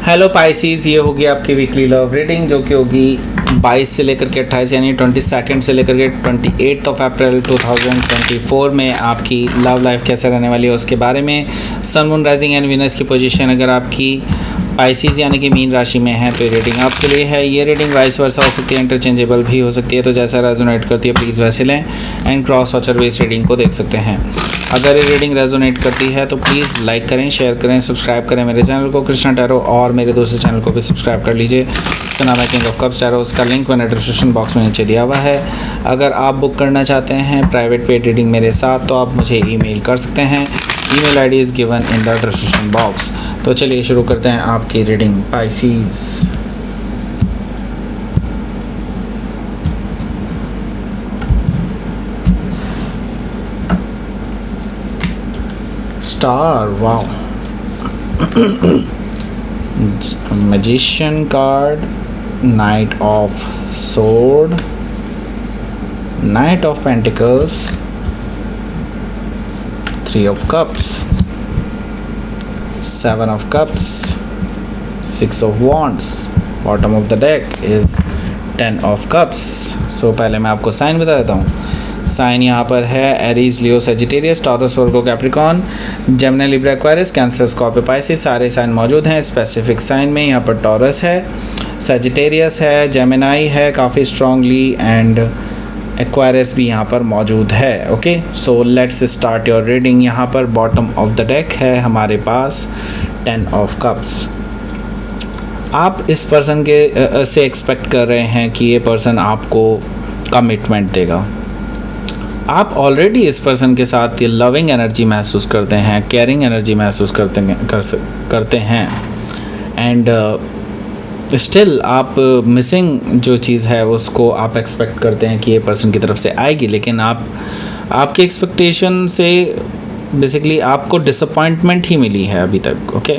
Hello Pisces, ये होगी आपकी वीकली लव रीडिंग जो कि होगी 22 से लेकर के 28 यानी 22 से लेकर के 28 अप्रैल 2024 में आपकी लव लाइफ कैसे रहने वाली है उसके बारे में। Sun moon rising and Venus की पोजीशन अगर आपकी पाइसिस यानी कि मीन राशि में है तो ये रीडिंग आपके लिए है। ये रीडिंग वाइस वर्सा हो सकती है, इंटरचेंजेबल भी हो सकती है, तो जैसा रेजोनेट करती है प्लीज़ वैसे लें and cross watcher based reading को देख सकते हैं। अगर ये रीडिंग रेजोनेट करती है तो प्लीज़ लाइक करें, शेयर करें, सब्सक्राइब करें मेरे चैनल को कृष्णा टैरो, और मेरे दूसरे चैनल को भी सब्सक्राइब कर लीजिए। इसका नाम है किंग ऑफ कप्स टैरो। उसका लिंक मैंने डिस्क्रिप्शन बॉक्स में नीचे दिया हुआ है। अगर आप बुक करना चाहते हैं प्राइवेट पेड रीडिंग मेरे साथ तो आप मुझे ईमेल कर सकते हैं। Email ID is given in the description box. तो चलिए शुरू करते हैं आपकी reading Pisces. Star, wow. Magician card, knight of sword, knight of pentacles, three of cups, seven of cups, six of wands. Bottom of the deck is 10 of cups. So पहले मैं आपको sign बता देता हूँ। साइन यहाँ पर है Aries, Leo, Sagittarius, Taurus, Virgo, Capricorn, Gemini, Libra, Aquarius, Cancer, Scorpio, Pisces. सारे साइन मौजूद हैं। स्पेसिफिक साइन में यहाँ पर टॉरस है, सेजिटेरियस है, जेमिनी है काफ़ी स्ट्रांगली, एंड एक्वेरियस भी यहाँ पर मौजूद है। Okay, so let's start your reading. यहाँ पर बॉटम ऑफ द डेक है हमारे पास 10 ऑफ कप्स। आप इस पर्सन के से एक्सपेक्ट कर रहे हैं कि ये पर्सन आपको कमिटमेंट देगा। आप ऑलरेडी इस पर्सन के साथ ये लविंग एनर्जी महसूस करते हैं, केयरिंग एनर्जी महसूस करते हैं एंड स्टिल आप मिसिंग जो चीज़ है उसको आप एक्सपेक्ट करते हैं कि ये पर्सन की तरफ से आएगी, लेकिन आपकी एक्सपेक्टेशन से बेसिकली आपको डिसअपॉइंटमेंट ही मिली है अभी तक। ओके,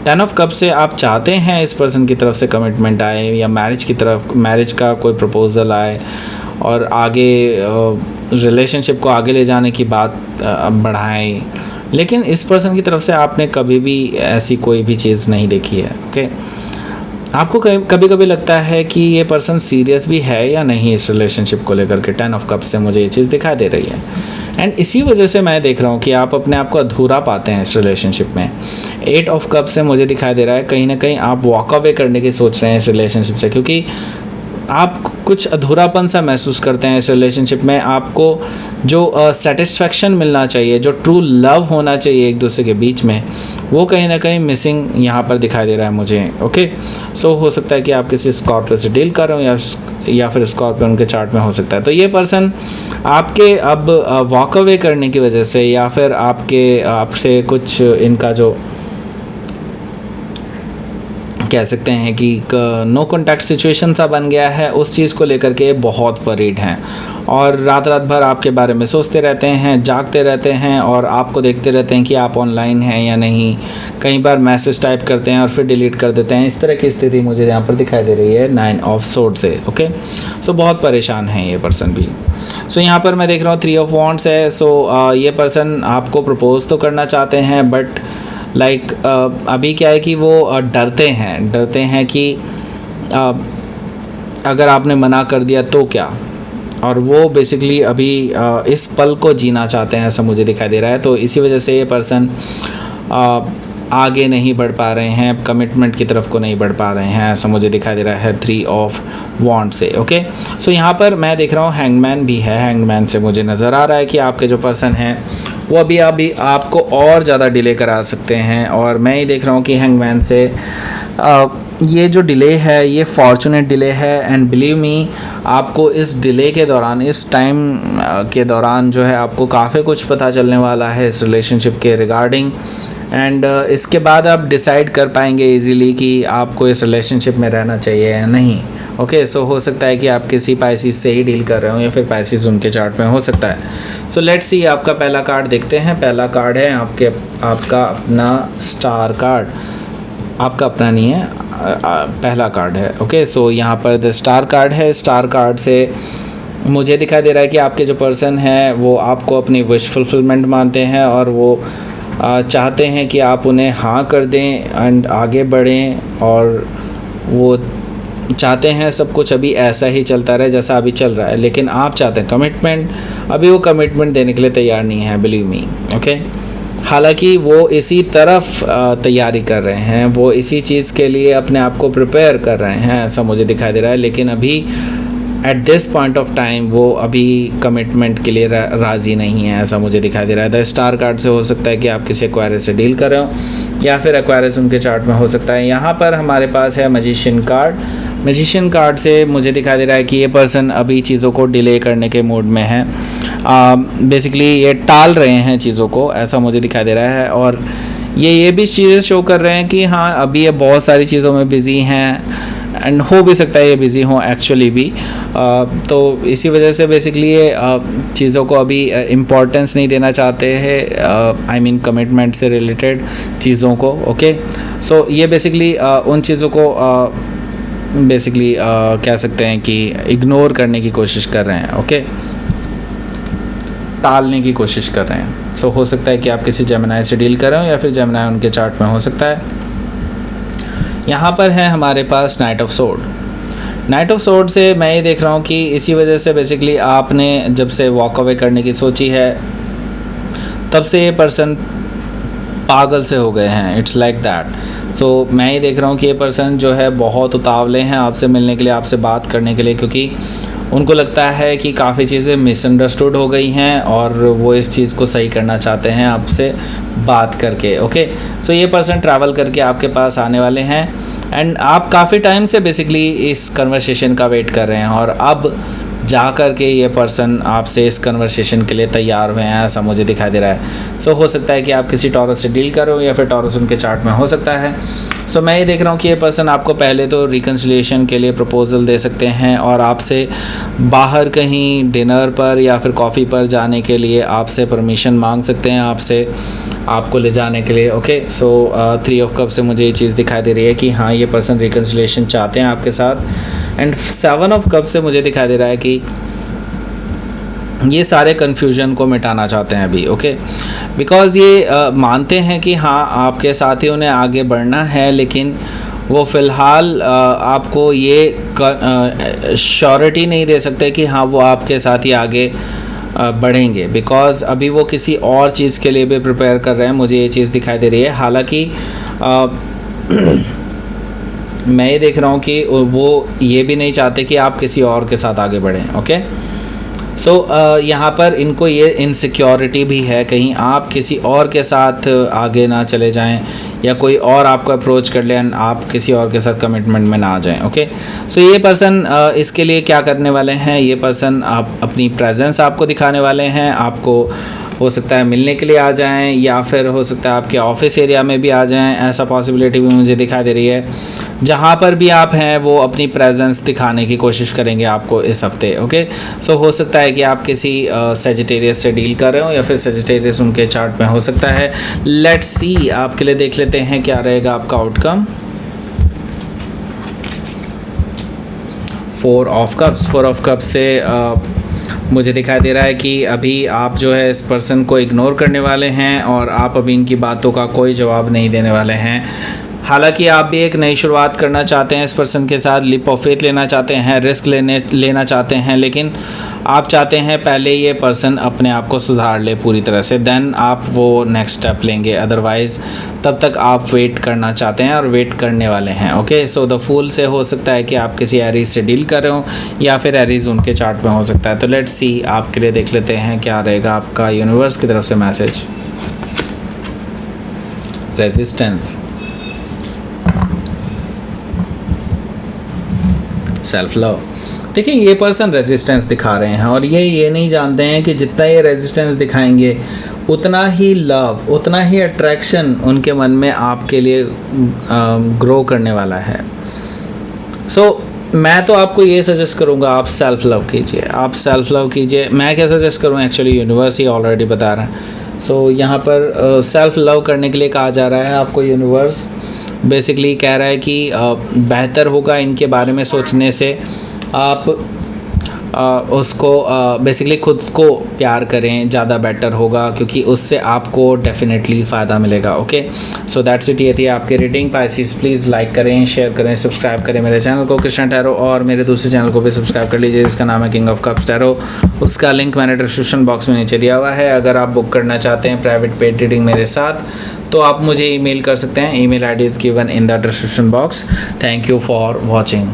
10 ऑफ कप से आप चाहते हैं इस पर्सन की तरफ से कमिटमेंट आए या मैरिज का कोई प्रपोजल आए और आगे रिलेशनशिप को आगे ले जाने की बात बढ़ाएं, लेकिन इस पर्सन की तरफ से आपने कभी भी ऐसी कोई भी चीज़ नहीं देखी है। ओके, आपको कभी कभी लगता है कि ये पर्सन सीरियस भी है या नहीं इस रिलेशनशिप को लेकर के। 10 ऑफ कप से मुझे ये चीज़ दिखाई दे रही है एंड इसी वजह से मैं देख रहा हूँ कि आप अपने आप को अधूरा पाते हैं इस रिलेशनशिप में। 8 ऑफ कप से मुझे दिखाई दे रहा है कहीं ना कहीं आप वॉक अवे करने की सोच रहे हैं इस रिलेशनशिप से, क्योंकि आप कुछ अधूरापन सा महसूस करते हैं इस रिलेशनशिप में। आपको जो सेटिस्फैक्शन मिलना चाहिए, जो ट्रू लव होना चाहिए एक दूसरे के बीच में, वो कहीं ना कहीं मिसिंग यहाँ पर दिखाई दे रहा है मुझे। ओके, सो हो सकता है कि आप किसी स्कॉर्पियो से डील कर रहे हो या फिर स्कॉर्पियो उनके चार्ट में हो सकता है। तो ये पर्सन आपके अब वॉक अवे करने की वजह से या फिर आपसे कुछ इनका जो कह सकते हैं कि नो कॉन्टैक्ट सिचुएशन सा बन गया है, उस चीज़ को लेकर के बहुत वरीड हैं और रात भर आपके बारे में सोचते रहते हैं, जागते रहते हैं और आपको देखते रहते हैं कि आप ऑनलाइन हैं या नहीं। कई बार मैसेज टाइप करते हैं और फिर डिलीट कर देते हैं। इस तरह की स्थिति मुझे यहाँ पर दिखाई दे रही है 9 ऑफ सोर्ड से। ओके, सो बहुत परेशान हैं ये पर्सन भी। सो यहाँ पर मैं देख रहा हूँ 3 ऑफ वॉन्ड्स है। सो ये पर्सन आपको प्रपोज तो करना चाहते हैं बट अभी क्या है कि वो डरते हैं कि अगर आपने मना कर दिया तो क्या, और वो बेसिकली अभी इस पल को जीना चाहते हैं ऐसा मुझे दिखाई दे रहा है। तो इसी वजह से ये पर्सन आगे नहीं बढ़ पा रहे हैं, कमिटमेंट की तरफ को नहीं बढ़ पा रहे हैं ऐसा मुझे दिखाई दे रहा है 3 ऑफ वॉन्ड से। ओके, सो यहाँ पर मैं देख रहा हूँ हैंगमैन भी है। हैंगमैन से मुझे नज़र आ रहा है कि आपके जो पर्सन हैं वो अभी आपको और ज़्यादा डिले करा सकते हैं, और मैं ही देख रहा हूँ कि हैंगमैन से ये जो डिले है ये फॉर्चुनेट डिले है एंड बिलीव मी आपको इस डिले के दौरान, इस टाइम के दौरान जो है आपको काफ़ी कुछ पता चलने वाला है इस रिलेशनशिप के रिगार्डिंग एंड इसके बाद आप डिसाइड कर पाएंगे इजीली कि आपको इस रिलेशनशिप में रहना चाहिए या नहीं। ओके, सो हो सकता है कि आप किसी पाइसिस से ही डील कर रहे हो या फिर पाइसिस उनके चार्ट में हो सकता है। सो लेट्स सी, आपका पहला कार्ड देखते हैं। पहला कार्ड है आपका अपना स्टार कार्ड। आपका अपना नहीं है, पहला कार्ड है। ओके, सो यहाँ पर द स्टार कार्ड है। स्टार कार्ड से मुझे दिखाई दे रहा है कि आपके जो पर्सन हैं वो आपको अपनी विश फुलफिलमेंट मानते हैं और वो चाहते हैं कि आप उन्हें हाँ कर दें एंड आगे बढ़ें, और वो चाहते हैं सब कुछ अभी ऐसा ही चलता रहे जैसा अभी चल रहा है, लेकिन आप चाहते हैं कमिटमेंट। अभी वो कमिटमेंट देने के लिए तैयार नहीं है, बिलीव मी, ओके। हालांकि वो इसी तरफ तैयारी कर रहे हैं, वो इसी चीज़ के लिए अपने आप को प्रिपेयर कर रहे हैं, ऐसा मुझे दिखाई दे रहा है। लेकिन अभी at this point of time वो अभी कमिटमेंट के लिए राज़ी नहीं है, ऐसा मुझे दिखाई दे रहा है। द स्टार कार्ड से हो सकता है कि आप किसी एक्वायरस से डील कर रहे हो, या फिर एक्वायरस उनके चार्ट में हो सकता है। यहाँ पर हमारे पास है मैजिशियन कार्ड। मैजिशियन कार्ड से मुझे दिखाई दे रहा है कि ये पर्सन अभी चीज़ों को डिले करने के मूड में है। बेसिकली ये टाल रहे हैं चीज़ों को, ऐसा मुझे दिखाई दे रहा है। और ये भी चीज़ें शो कर रहे हैं कि हाँ अभी ये बहुत सारी चीज़ों में बिज़ी हैं, एंड हो भी सकता है ये बिज़ी हों एक्चुअली भी। तो इसी वजह से बेसिकली ये चीज़ों को अभी इम्पोर्टेंस नहीं देना चाहते हैं, आई मीन कमिटमेंट से रिलेटेड चीज़ों को, ओके। सो ये बेसिकली उन चीज़ों को बेसिकली कह सकते हैं कि इग्नोर करने की कोशिश कर रहे हैं, ओके, टालने की कोशिश कर रहे हैं। सो हो सकता है कि आप किसी जेमिनाई से डील कर रहे हो, या फिर जेमिनाई उनके चार्ट में हो सकता है। यहाँ पर है हमारे पास knight of sword. Knight of sword से मैं ये देख रहा हूँ कि इसी वजह से बेसिकली आपने जब से वॉक अवे करने की सोची है, तब से ये पर्सन पागल से हो गए हैं, इट्स लाइक दैट। सो मैं ये देख रहा हूँ कि ये पर्सन जो है बहुत उतावले हैं आपसे मिलने के लिए, आपसे बात करने के लिए, क्योंकि उनको लगता है कि काफ़ी चीज़ें मिसअंडरस्टूड हो गई हैं और वो इस चीज़ को सही करना चाहते हैं आपसे बात करके, ओके। सो ये पर्सन ट्रैवल करके आपके पास आने वाले हैं, एंड आप काफ़ी टाइम से बेसिकली इस कन्वर्सेशन का वेट कर रहे हैं, और अब जा कर के ये पर्सन आपसे इस कन्वर्सेशन के लिए तैयार हुए हैं, ऐसा मुझे दिखाई दे रहा है। सो हो सकता है कि आप किसी टॉरस से डील करो, या फिर टॉरस उनके चार्ट में हो सकता है। सो मैं ये देख रहा हूँ कि ये पर्सन आपको पहले तो रिकन्सिलिएशन के लिए प्रपोजल दे सकते हैं, और आपसे बाहर कहीं डिनर पर या फिर कॉफ़ी पर जाने के लिए आपसे परमिशन मांग सकते हैं, आपको ले जाने के लिए, ओके। सो 3 ऑफ कप से मुझे ये चीज़ दिखाई दे रही है कि हाँ ये पर्सन रिकन्सिलिएशन चाहते हैं आपके साथ। एंड 7 ऑफ कप से मुझे दिखाई दे रहा है कि ये सारे कन्फ्यूजन को मिटाना चाहते हैं अभी, ओके। बिकॉज़ ये मानते हैं कि हाँ आपके साथ ही उन्हें आगे बढ़ना है, लेकिन वो फ़िलहाल आपको ये श्योरिटी नहीं दे सकते कि हाँ वो आपके साथ ही आगे बढ़ेंगे, बिकॉज़ अभी वो किसी और चीज़ के लिए भी प्रिपेयर कर रहे हैं, मुझे ये चीज़ दिखाई दे रही है। हालांकि मैं ये देख रहा हूँ कि वो ये भी नहीं चाहते कि आप किसी और के साथ आगे बढ़ें, ओके। सो यहाँ पर इनको ये इनसिक्योरिटी भी है, कहीं आप किसी और के साथ आगे ना चले जाएं, या कोई और आपको अप्रोच कर ले एंड आप किसी और के साथ कमिटमेंट में ना आ जाएं, ओके। सो ये पर्सन इसके लिए क्या करने वाले हैं, ये पर्सन आप अपनी प्रेजेंस आपको दिखाने वाले हैं, आपको हो सकता है मिलने के लिए आ जाएं, या फिर हो सकता है आपके ऑफिस एरिया में भी आ जाएं, ऐसा पॉसिबिलिटी भी मुझे दिखाई दे रही है। जहाँ पर भी आप हैं वो अपनी प्रेजेंस दिखाने की कोशिश करेंगे आपको इस हफ्ते, ओके। सो हो सकता है कि आप किसी सेजिटेरियस से डील कर रहे हो, या फिर सेजिटेरियस उनके चार्ट में हो सकता है। लेट्स सी, आपके लिए देख लेते हैं क्या रहेगा आपका आउटकम। 4 ऑफ कप्स से मुझे दिखाई दे रहा है कि अभी आप जो है इस पर्सन को इग्नोर करने वाले हैं, और आप अभी इनकी बातों का कोई जवाब नहीं देने वाले हैं। हालांकि आप भी एक नई शुरुआत करना चाहते हैं इस पर्सन के साथ, लीप ऑफ फेथ लेना चाहते हैं, रिस्क लेना चाहते हैं, लेकिन आप चाहते हैं पहले ये पर्सन अपने आप को सुधार ले पूरी तरह से, देन आप वो नेक्स्ट स्टेप लेंगे। अदरवाइज़ तब तक आप वेट करना चाहते हैं और वेट करने वाले हैं, ओके। सो द फूल से हो सकता है कि आप किसी एरीज से डील कर रहे हो, या फिर एरीज उनके चार्ट में हो सकता है। तो लेट्स सी, आपके लिए देख लेते हैं क्या रहेगा आपका यूनिवर्स की तरफ से मैसेज। Resistance, self love. देखिए ये पर्सन रेजिस्टेंस दिखा रहे हैं, और ये नहीं जानते हैं कि जितना ये रेजिस्टेंस दिखाएंगे उतना ही लव, उतना ही अट्रैक्शन उनके मन में आपके लिए ग्रो करने वाला है। सो मैं तो आपको ये सजेस्ट करूँगा, आप सेल्फ लव कीजिए, आप सेल्फ लव कीजिए। मैं क्या सजेस्ट करूँ, एक्चुअली यूनिवर्स ही ऑलरेडी बता रहा है। सो यहाँ पर सेल्फ लव करने के लिए कहा जा रहा है आपको। यूनिवर्स बेसिकली कह रहा है कि बेहतर होगा इनके बारे में सोचने से, आप उसको बेसिकली खुद को प्यार करें, ज़्यादा बेटर होगा, क्योंकि उससे आपको डेफिनेटली फ़ायदा मिलेगा। Okay, so that's it. ये थी आपकी रीडिंग। पाइसिस प्लीज़ लाइक करें, शेयर करें, सब्सक्राइब करें मेरे चैनल को कृष्णा टैरो, और मेरे दूसरे चैनल को भी सब्सक्राइब कर लीजिए जिसका नाम है किंग ऑफ कप्स टैरो। उसका लिंक मैंने डिस्क्रिप्शन बॉक्स में नीचे दिया हुआ है। अगर आप बुक करना चाहते हैं प्राइवेट पेड रीडिंग मेरे साथ, तो आप मुझे ईमेल कर सकते हैं। Email ID is given in the description box. Thank you for watching.